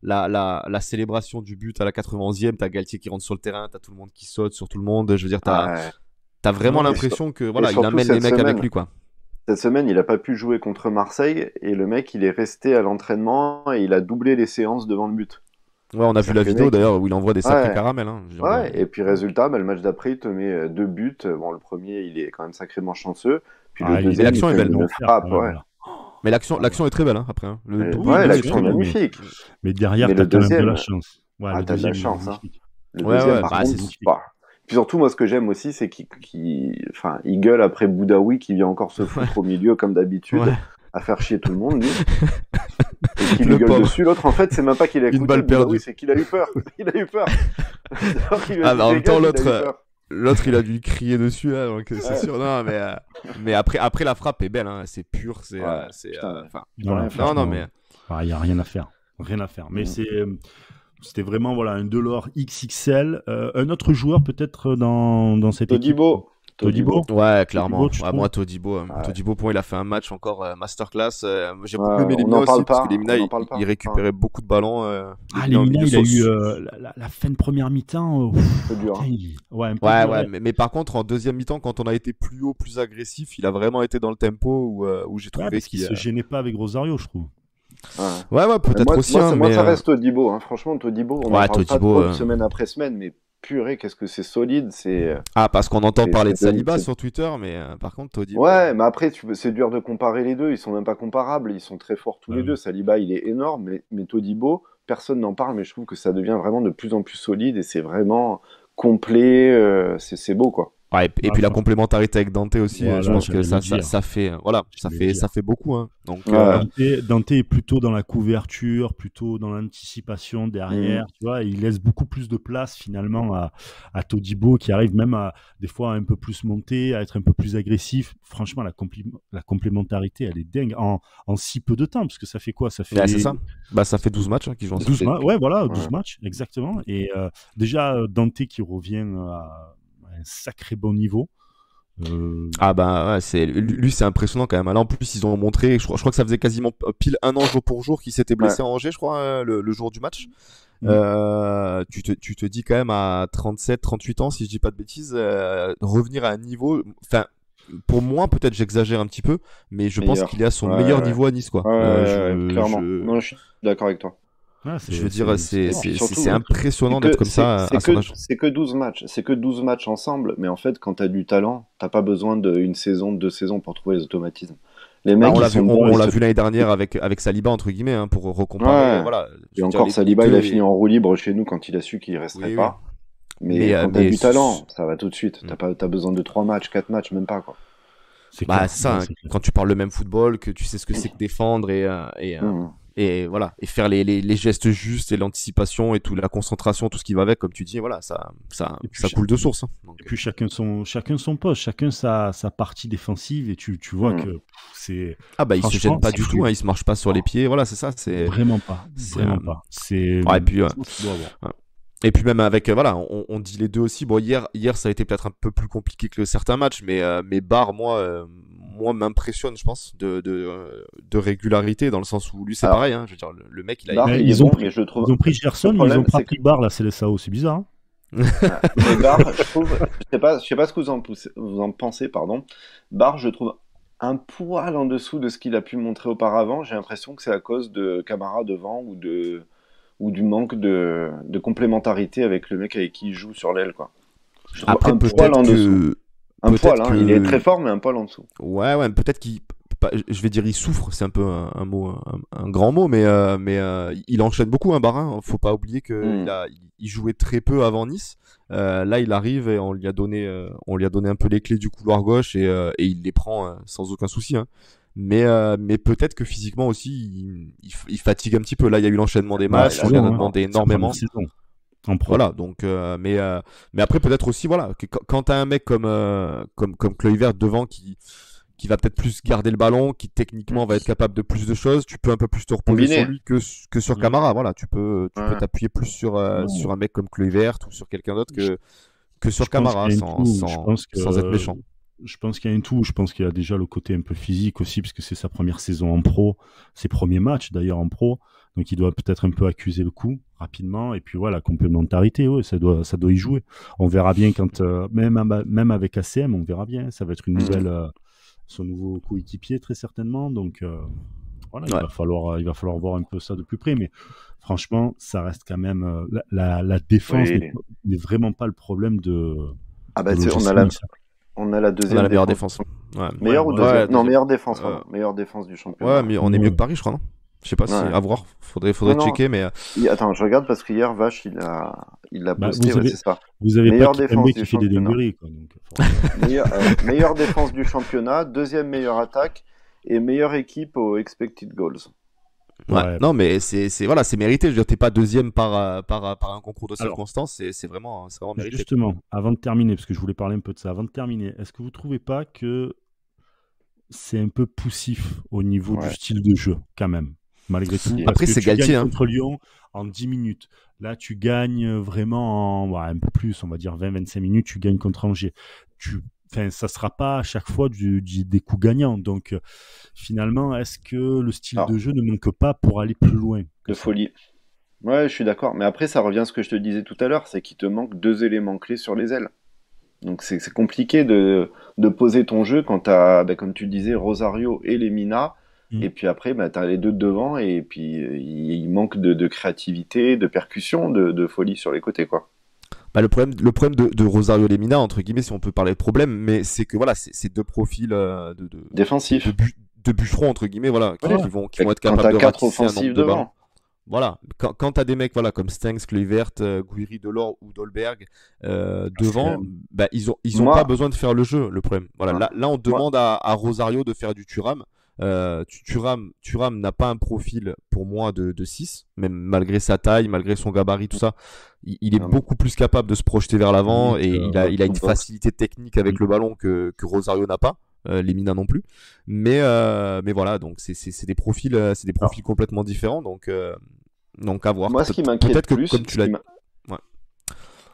la célébration du but à la 91e, t'as Galtier qui rentre sur le terrain, t'as tout le monde qui saute sur tout le monde, je veux dire, t'as vraiment l'impression que voilà, il amène les mecs avec lui, quoi. Cette semaine, il a pas pu jouer contre Marseille et le mec, il est resté à l'entraînement et il a doublé les séances devant le but. Ouais, on a vu la vidéo d'ailleurs où il envoie des sacrés caramels, hein. Ouais, et puis résultat, le match d'après, il te met 2 buts. Bon, le premier, il est quand même sacrément chanceux. Puis le deuxième, l'action il est fait belle, une frappe, ouais. Voilà. Mais l'action est très belle, hein, après, hein. Ouais, l'action est magnifique. Mais derrière, Mais t'as le quand même de deuxième, la chance. Ouais, le t'as de la deuxième, il est chance, hein. magnifique. Le Ouais, deuxième, ouais, par bah, contre, c'est magnifique. Puis surtout, moi, ce que j'aime aussi, c'est il gueule après Boudaoui qui vient encore se foutre au milieu, comme d'habitude, à faire chier tout le monde, lui. Et qui lui gueule pauvre. dessus. L'autre, en fait, c'est même pas qu'il a Une écouté balle Boudaoui, perdue. c'est qu'il a eu peur. Il a eu peur. Alors qu'il lui a Ah, dit, bah, en même temps, dégage, il a eu l'autre, peur. il a dû crier dessus, hein, donc c'est Ouais. sûr. Non, mais après la frappe est belle, hein, c'est pur, c'est, Ouais, c'est, putain. enfin, Voilà, Ouais, franchement, non, mais il n'y a rien à faire. Rien à faire. Mais Mm. c'était vraiment voilà, un Delors XXL. Un autre joueur peut-être dans cette équipe. Todibo. ouais, clairement. Todibo, tu Ouais, trouves moi, Todibo, pour moi, il a fait un match encore masterclass. J'ai beaucoup Ouais, aimé on Lemina n'en aussi, parle parce pas, que Lemina, on n'en parle pas. il récupérait beaucoup de ballons. Ah, Lemina au Lemina, milieu il a sur- eu la fin de première mi-temps. C'est dur, hein. Ouais, un peu Ouais, dur, ouais, mais par contre, en deuxième mi-temps, quand on a été plus haut, plus agressif, il a vraiment été dans le tempo où j'ai Ouais, trouvé parce qu'il se gênait pas avec Rosario, je trouve. Ouais. Ouais, peut-être moi, aussi, moi, hein, moi, mais ça reste Todibo, hein. Franchement, Todibo, on en Ouais, parle pas Todibo, trop de semaine après semaine, mais purée, qu'est-ce que c'est solide. parce qu'on entend parler de c'est- Saliba c'est- sur Twitter, mais par contre, Todibo. Ouais, mais après, c'est dur de comparer les deux. Ils sont même pas comparables. Ils sont très forts tous Ah les oui. deux. Saliba, il est énorme, mais Todibo, personne n'en parle, mais je trouve que ça devient vraiment de plus en plus solide et c'est vraiment complet. C'est beau, quoi. Ouais, et puis la complémentarité avec Dante aussi, Voilà, je pense que j'allais le dire. ça fait, voilà, J'allais le ça fait beaucoup, hein. Donc, Ouais. Dante est plutôt dans la couverture, plutôt dans l'anticipation derrière, tu vois. Il laisse beaucoup plus de place finalement à Todibo qui arrive même à des fois à un peu plus monter, à être un peu plus agressif. Franchement, la complémentarité, elle est dingue en si peu de temps, parce que ça fait quoi? Ça fait ouais, c'est ça. Bah, ça fait 12 matchs hein, qu'ils jouent ensemble. 12 matchs, ouais, voilà, Ouais. 12 matchs, exactement. Et déjà, Dante qui revient à un sacré bon niveau. Ah bah ouais, lui c'est impressionnant quand même. Là en plus ils ont montré, je crois que ça faisait quasiment pile un an jour pour jour qu'il s'était blessé à Angers, je crois, le jour du match. Tu te dis quand même à 37, 38 ans si je dis pas de bêtises, revenir à un niveau, enfin pour moi peut-être j'exagère un petit peu, mais je pense Meilleur. qu'il est à son Ouais, meilleur ouais. niveau à Nice, quoi. Ouais, clairement. Non, je suis d'accord avec toi. Ah, Je veux dire, c'est Puis surtout, impressionnant d'être comme ça à son âge. c'est que 12 matchs. C'est que 12 matchs ensemble. Mais en fait, quand tu as du talent, t'as pas besoin d'une saison, 2 saisons pour trouver les automatismes. Les Bah, mecs, on ils l'a vu, sont bons. on l'a vu l'année dernière avec Saliba entre guillemets, hein, pour recomparer. Ouais. Voilà. Et Je veux dire, encore, Saliba, il deux, a fini en roue libre chez nous quand il a su qu'il resterait oui, oui. pas. Mais quand t'as Mais du talent, ça va tout de suite. T'as besoin de 3 matchs, 4 matchs, même pas, quoi. C'est bah clair. c'est ça. Ouais, Hein, c'est clair. quand tu parles le même football, que tu sais ce que c'est que défendre Mmh. et voilà, et faire les gestes justes et l'anticipation et tout, la concentration, tout ce qui va avec, comme tu dis, voilà, Et puis, ça coule de source. Hein. et puis chacun son poste, chacun sa partie défensive, et tu vois Mmh. que c'est Ah bah il se franchement, gêne pas c'est du tout, fluide. hein, il se marche pas sur les pieds, voilà, c'est ça, c'est Vraiment pas, c'est vraiment pas. C'est ouais, et puis ça, tu dois avoir. ouais. Et puis même avec voilà, on dit les deux aussi. Bon hier ça a été peut-être un peu plus compliqué que certains matchs, mais Barre moi m'impressionne, je pense, de régularité dans le sens où lui c'est Alors, pareil. Hein, je veux dire le mec il a Barre, Mais il est ils ont bon, pris, mais je trouve. ils ont pris Le Gerson, mais ils problème, ont pas c'est que pris Barre, la CLSAO, c'est bizarre. Hein. Mais Barre, je trouve. Je sais pas ce que vous en pensez, pardon. Barre, je trouve un poil en dessous de ce qu'il a pu montrer auparavant. J'ai l'impression que c'est à cause de Camara devant ou du manque de complémentarité avec le mec avec qui il joue sur l'aile, quoi. Je trouve Après un poil en dessous. Un poil, peut-être hein. Il est très fort, mais un poil en dessous. ouais peut-être qu'il je vais dire il souffre, c'est un peu un mot un grand mot, mais il enchaîne beaucoup un Barin. Faut pas oublier que il jouait très peu avant Nice. Là il arrive et on lui a donné un peu les clés du couloir gauche et il les prend sans aucun souci. Hein. Mais peut-être que physiquement aussi il fatigue un petit peu. Là il y a eu l'enchaînement des Bah, matchs, c'est on lui en a long, hein. demandé C'est la énormément. première saison en pro. Voilà, donc mais après peut-être aussi voilà que quand t'as un mec comme Kluivert devant qui va peut-être plus garder le ballon, qui techniquement va être capable de plus de choses, tu peux un peu plus te reposer Combiné. sur lui que sur Camara. Voilà, tu peux Ouais. t'appuyer plus sur un mec comme Kluivert ou sur quelqu'un d'autre que sur Je pense Camara qu'il y a un tout. Je pense sans être méchant. Je pense qu'il y a un tout. Je pense qu'il y a déjà le côté un peu physique aussi, parce que c'est sa première saison en pro, ses premiers matchs d'ailleurs en pro. Donc il doit peut-être un peu accuser le coup rapidement. Et puis voilà, la complémentarité, ouais, ça doit y jouer. On verra bien quand, même avec ACM, on verra bien. Ça va être une nouvelle, son nouveau coéquipier très certainement. Donc voilà, Ouais. il va falloir voir un peu ça de plus près. Mais franchement, ça reste quand même la défense Oui. n'est vraiment pas le problème de. Ah bah, de on a l'OGC la, Nice. on a la On deuxième a la meilleure défense. défense. Ouais. Meilleure ou Ouais, deuxième? ouais, Non, deuxième. meilleure défense, pardon. Meilleure défense du championnat. Ouais, mais on est mieux que Paris, je crois, non? Je sais pas si Ouais. à voir. Faudrait Non, checker, mais Attends, je regarde parce qu'hier, Vache, il a Bah, posté, ouais, c'est ça. Vous avez Meilleure pas défense Kimpembe du qui fait des championnat. dingueries, quoi. Donc, forcément. Meilleure défense du championnat, deuxième meilleure attaque et meilleure équipe aux expected goals. ouais. Non, mais c'est voilà, c'est mérité. Je veux dire, t'es pas deuxième par un concours de Alors, circonstances. C'est vraiment mérité. Justement, avant de terminer, parce que je voulais parler un peu de ça, avant de terminer, est-ce que vous trouvez pas que c'est un peu poussif au niveau du Ouais. style de jeu, quand même, malgré tout? Si. Parce Après, que c'est tu Galtier, gagnes hein. contre Lyon en 10 minutes. Là, tu gagnes vraiment un peu plus, on va dire 20-25 minutes, tu gagnes contre Angers. Ça sera pas à chaque fois des coups gagnants. Donc, finalement, est-ce que le style Alors, de jeu ne manque pas pour aller plus loin que de ça? folie. Ouais, je suis d'accord. Mais après, ça revient à ce que je te disais tout à l'heure, c'est qu'il te manque 2 éléments clés sur les ailes. Donc c'est compliqué de poser ton jeu quand t'as, comme tu le disais, Rosario et Lemina. Mm. Et puis après, t'as les deux de devant et puis il manque de créativité, de percussion, de folie sur les côtés, quoi. Bah, le problème de Rosario Lemina, entre guillemets, si on peut parler de problème, mais c'est que voilà, c'est deux profils Défensif. de bûcherons, entre guillemets, voilà, Ouais. qui vont être Quand capables t'as de 4 ratisser un offensifs nombre de ballons. devant. Voilà, quand t'as des mecs voilà, comme Stengs, Kluivert, Guiri, Delors ou Dolberg devant, bah, ils ont Moi- pas besoin de faire le jeu, le problème. Voilà, Ouais. là on demande à Rosario de faire du Thuram. Thuram n'a pas un profil pour moi de 6, même malgré sa taille, malgré son gabarit, tout ça. Il est Non. beaucoup plus capable de se projeter vers l'avant Oui, et il a une football. facilité technique avec le ballon que Rosario n'a pas. Lemina non plus, mais voilà, donc c'est des profils complètement différents, donc à voir. Moi, ce qui m'inquiète Peut-être que plus, comme tu l'as dit,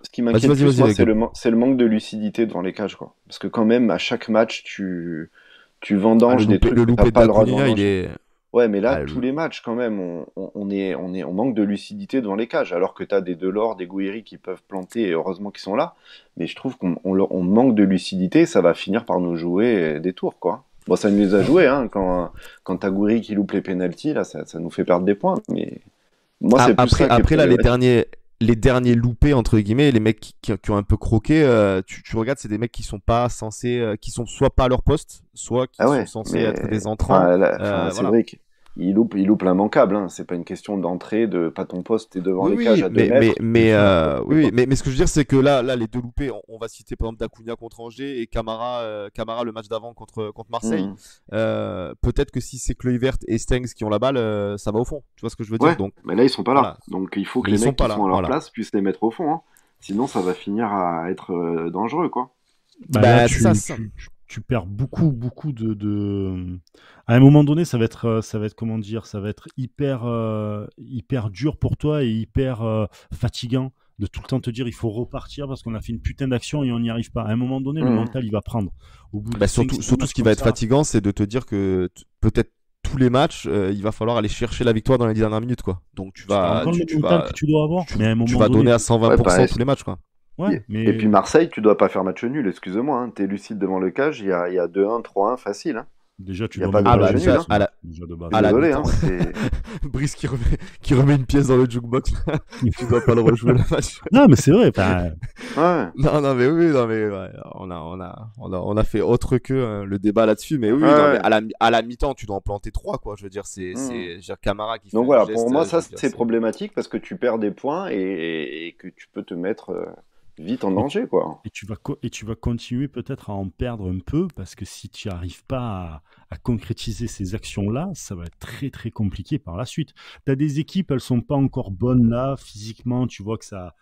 ce qui m'inquiète Vas-y, plus, moi, Gab. c'est le manque de lucidité devant les cages, quoi. Parce que quand même, à chaque match, tu le vendanges des trucs que loupé t'as de pas le droit de Daconia, il vendanger. est Ouais, mais là, Ah, tous les matchs, quand même, on manque de lucidité devant les cages, alors que t'as des Delors, des Guiri qui peuvent planter, et heureusement qu'ils sont là. Mais je trouve on manque de lucidité, ça va finir par nous jouer des tours, quoi. Bon, ça nous les a joués, hein, quand t'as Guiri qui loupe les pénaltys, là, ça nous fait perdre des points, mais Moi, c'est plus ça qui est Après là, problématique. les derniers loupés entre guillemets, les mecs qui ont un peu croqué, tu regardes, c'est des mecs qui sont pas censés, qui sont soit pas à leur poste, soit qui Ah sont ouais, censés mais être des entrants. c'est Voilà. vrai qu'il loupe l'immanquable. Hein. C'est pas une question d'entrée, de pas ton poste, t'es devant Oui, les cages oui, à 2 mètres. mais ce que je veux dire, c'est que là, les deux loupés, on va citer par exemple Dacunia contre Angers et Camara le match d'avant contre Marseille. Mhm. Peut-être que si c'est Kluivert et Stengs qui ont la balle, ça va au fond. Tu vois ce que je veux dire? Ouais, Donc mais là, ils sont pas là. voilà, Donc, il faut que mais les ils sont mecs qui pas sont là. à leur Voilà. place puissent les mettre au fond. Hein. Sinon, ça va finir à être dangereux, quoi. Bah là, C'est ça. tu perds beaucoup À un moment donné, ça va être comment dire, ça va être hyper dur pour toi et hyper fatigant de tout le temps te dire il faut repartir parce qu'on a fait une putain d'action et on n'y arrive pas. À un moment donné, le Mhm. mental, il va prendre. Au bout de Surtout 5-6 matchs ce qui comme va être ça, fatigant, c'est de te dire que peut-être tous les matchs, il va falloir aller chercher la victoire dans les 10 dernières minutes, quoi. Donc c'est encore le tu mental vas, que tu dois avoir. Mais à un tu moment vas donné, donner à Ouais, 120% tous les matchs, quoi. ouais, Et mais puis Marseille, tu dois pas faire match nul, excuse-moi. Hein. T'es lucide devant le cage, il y a 2-1, 3-1 facile. Hein. déjà, tu Il y a dois pas mettre de de la match déjà, nul. Hein. motivation, déjà de base. Je à suis la désolé. mi-temps. Hein. C'est... Brice qui remet une pièce dans le jukebox. Tu dois pas le rejouer le match. Non, mais c'est vrai. Enfin, Ouais, Non, mais oui, non, mais ouais, on a fait autre que le débat là-dessus. Mais oui, non, mais ouais. à la mi-temps, tu dois en planter 3, quoi. Je veux dire, je veux dire, Camara qui fait Donc un voilà, geste, pour moi, je ça, veux dire, c'est problématique parce que tu perds des points et que tu peux te mettre vite en danger, quoi. et tu vas continuer peut-être à en perdre un peu parce que si tu n'arrives pas à concrétiser ces actions-là, ça va être très très compliqué par la suite. Tu as des équipes, elles sont pas encore bonnes là, physiquement, tu vois que ça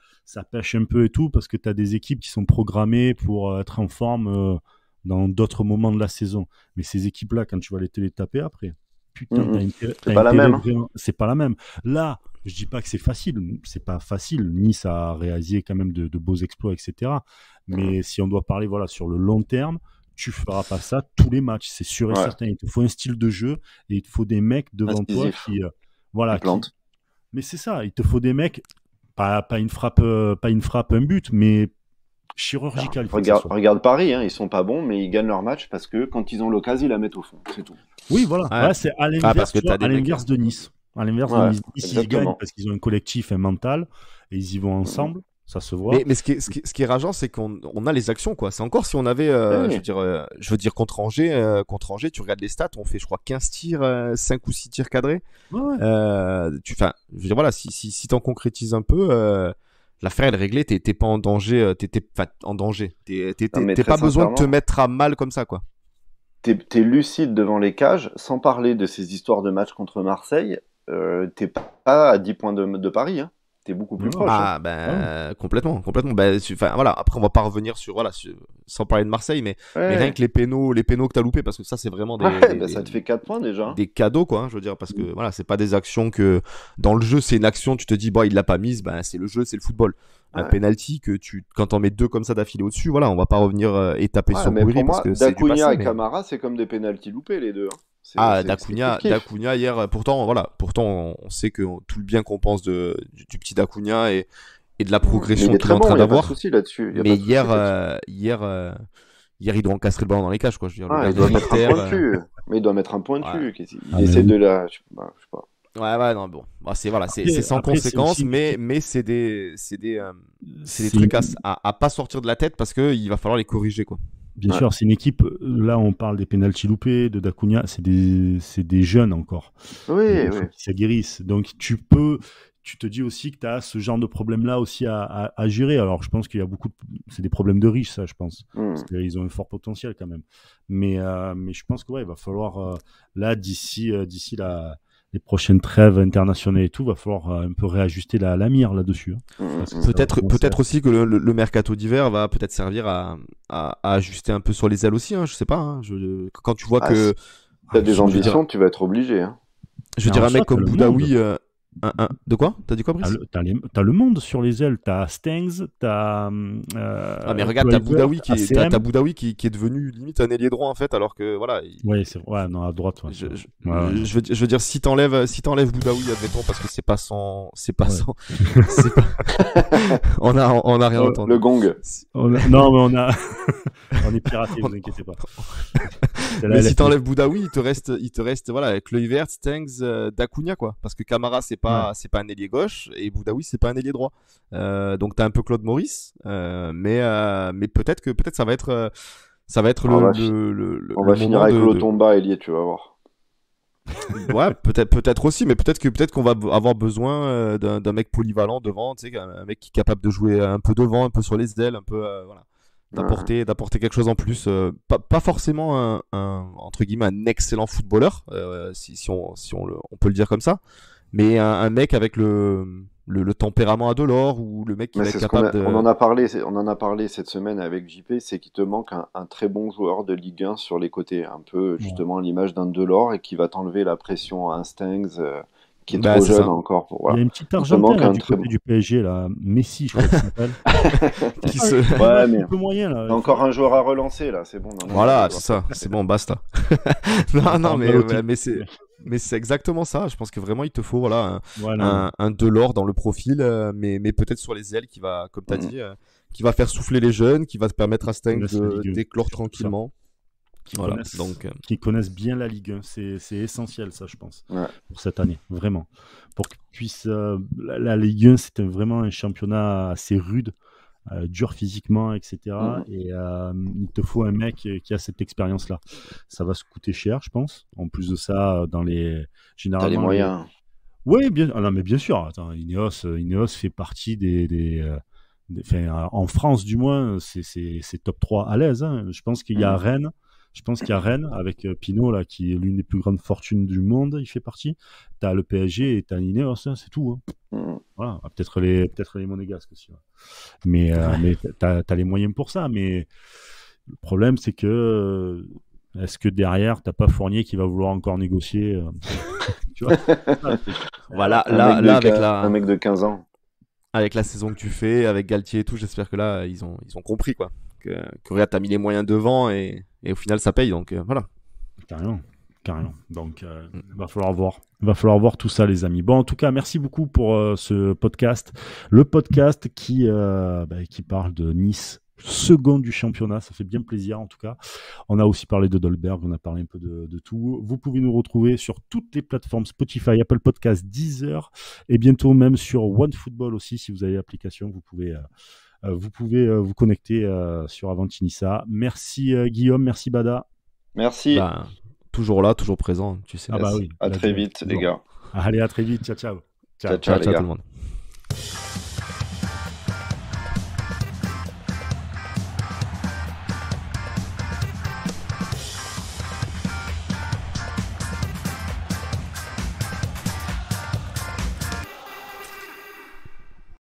pêche un peu et tout parce que tu as des équipes qui sont programmées pour être en forme dans d'autres moments de la saison. Mais ces équipes-là, quand tu vas te les taper après, putain, C'est pas la même. Hein. c'est pas la même. Là, je dis pas que c'est pas facile. Nice a réalisé quand même de beaux exploits, etc. Mais si on doit parler voilà sur le long terme, tu feras pas ça tous les matchs, c'est sûr et Ouais. certain. Il te faut un style de jeu et il te faut des mecs devant toi Incisif. qui Qui plante. Mais c'est ça, il te faut des mecs pas une frappe, un but, mais chirurgical. Il faut que ça soit. Regarde Paris, hein, ils sont pas bons, mais ils gagnent leur match parce que quand ils ont l'occasion, ils la mettent au fond. C'est tout. Oui, voilà. Ouais. Ouais, c'est à parce l'inverse, que tu vois, t'as des à mecs, l'inverse de Nice. À l'inverse de Ouais, Nice. Nice, ils exactement. gagnent parce qu'ils ont un collectif, un mental, et ils y vont ensemble. Ça se voit. Mais ce qui est rageant, c'est qu'on a les actions, quoi. C'est encore si on avait, Ouais. je veux dire contre Angers, tu regardes les stats, on fait, je crois, 15 tirs, 5 ou 6 tirs cadrés. Ouais, ouais. Je veux dire, voilà, si t'en concrétises un peu, l'affaire elle est réglée, t'es pas en danger, en danger. Non, mais T'es très pas besoin de te sincèrement, mettre à mal comme ça, quoi. t'es lucide devant les cages, sans parler de ces histoires de matchs contre Marseille. T'es pas à 10 points de Paris. Hein. T'es beaucoup plus Non. proche. Hein. Ah ben complètement. Ben, voilà. Après on va pas revenir sans parler de Marseille, mais Ouais. rien que les pénaux que t'as loupés, parce que ça c'est vraiment Ouais, bah, ça te fait 4 points déjà. des cadeaux, quoi, hein, je veux dire, parce que voilà, c'est pas des actions que dans le jeu, c'est une action, tu te dis, bon, il l'a pas mise, ben c'est le jeu, c'est le football. Un Ouais. penalty quand t'en mets 2 comme ça d'affilée au-dessus, voilà, on va pas revenir et taper Ouais, sur mais Bouri pour parce moi, que c'est du Dacunia passé. et Mais... Camara, c'est comme des pénaltys loupés les deux. Hein. Ah, C'est Dacunia kiff-kiff. hier, pourtant on sait que tout le bien qu'on pense du petit Dacunia et de la Mais progression il est qu'il est en très train bon, il n'y a pas de d'avoir. souci là-dessus. Y a Mais pas de souci hier, il doit encastrer le ballon dans les cages, quoi. Je veux dire, le Ah, gars il doit de mettre un Inter, point dessus. Mais il doit mettre un point ouais. dessus. Il Ah, mais essaie oui. de la. Je sais pas. Ouais, non, bon. Bah, c'est sans Après, c'est conséquence, aussi- mais c'est des c'est trucs une- à pas sortir de la tête parce que il va falloir les corriger, quoi. Bien Ouais. sûr, c'est une équipe. Là, on parle des pénaltys loupés, de Dacunia. C'est des jeunes encore. Oui, Il faut oui. qu'ils s'aguerrissent. Donc, tu te dis aussi que tu as ce genre de problème-là aussi à gérer. Alors, je pense qu'il y a c'est des problèmes de riches, ça, je pense. Hmm. Parce qu'ils ont un fort potentiel quand même. Mais je pense que ouais, il va falloir, là, d'ici les prochaines trêves internationales et tout, va falloir un peu réajuster la mire là-dessus. Hein. Hmm, Parce que hmm. ça va Peut-être commencer à- aussi que le mercato d'hiver va peut-être servir à ajuster un peu sur les ailes aussi, hein, je sais pas, hein. Quand tu vois Ah, que T'as des je veux dire- ambitions, tu vas être obligé. Hein. je veux dire Alors un mec ça, comme t'as le Boudaoui de quoi? T'as dit quoi, Brice? T'as le monde sur les ailes. T'as Stengs, t'as. Ah mais regarde, t'as Boudaoui qui est devenu limite un ailier droit en fait, alors que voilà. Ouais, c'est ouais, non, à droite. Ouais, Je, c'est- je- ouais, ouais. je veux dire, si t'enlèves Boudaoui, admettons, parce que c'est pas Ouais. on a rien entendu. Le gong. Non, mais on a. On est piraté, vous inquiétez pas. Mais si t'enlèves Boudaoui, il te reste voilà, Kluivert, Stengs, Dacunia, quoi. Parce que Camara, c'est pas un ailier gauche et Boudaoui, c'est pas un ailier droit. Donc t'as un peu Claude Maurice, mais peut-être que ça va être on va finir avec Lotomba ailier, tu vas voir. Ouais, peut-être aussi, mais peut-être qu'on va avoir besoin d'un mec polyvalent devant, tu sais, un mec qui est capable de jouer un peu devant, un peu sur les ailes, un peu voilà, d'apporter quelque chose en plus. Pas forcément entre guillemets un excellent footballeur, si on peut le dire comme ça, mais un mec avec le tempérament à Delors ou le mec qui va être capable de. On en a parlé cette semaine avec JP, c'est qu'il te manque un très bon joueur de Ligue 1 sur les côtés, un peu justement à l'image d'un Delors et qui va t'enlever la pression à un Stengs qui est trop jeune encore. Il y a une petite Argentin du côté du PSG, là, Messi, je crois qu'il s'appelle. Ouais, mais un peu moyen, là. Encore un joueur à relancer là, c'est bon. Voilà, c'est ça, c'est bon, basta. non, mais c'est exactement ça. Je pense que vraiment il te faut un Delors dans le profil, mais peut-être sur les ailes qui va, comme tu as dit, qui va faire souffler les jeunes, qui va te permettre à Stengs de d'éclore tranquillement. Qui connaissent bien la Ligue 1, c'est essentiel ça, je pense, pour cette année, vraiment, pour qu'ils puissent. La Ligue 1, c'est vraiment un championnat assez rude, dur physiquement, etc. Et il te faut un mec qui a cette expérience-là. Ça va se coûter cher, je pense. En plus de ça, généralement. T'as les moyens. Oui, bien. Ah non, mais bien sûr. Attends, Ineos fait partie en France, du moins, c'est top 3 à l'aise. Hein. Je pense qu'il y a Rennes. Je pense qu'il y a Rennes avec Pinot, là, qui est l'une des plus grandes fortunes du monde, il fait partie. Tu as le PSG et tu as Ineos, hein, c'est tout. Hein. Voilà. Peut-être les Monégasques aussi. Ouais. Mais tu as les moyens pour ça. Mais le problème, c'est que est-ce que derrière, tu n'as pas Fournier qui va vouloir encore négocier tu vois voilà, un mec de 15 ans. Avec la saison que tu fais, avec Galtier et tout, j'espère que là, ils ont compris, quoi. Que regarde, t'as mis les moyens devant et au final ça paye, donc voilà. Carrément. Donc il va falloir voir tout ça, les amis. Bon, en tout cas, merci beaucoup pour ce podcast, le podcast qui parle de Nice, second du championnat. Ça fait bien plaisir, en tout cas. On a aussi parlé de Dolberg, on a parlé un peu de tout. Vous pouvez nous retrouver sur toutes les plateformes Spotify, Apple Podcasts, Deezer et bientôt même sur OneFootball aussi. Si vous avez l'application, vous pouvez vous connecter sur Avantinissa. Merci Guillaume, merci Bada. Merci. Toujours là, toujours présent, tu sais. Oui. À très vite, les gars. Allez, à très vite. Ciao, ciao. Ciao, les gars. Tout le monde.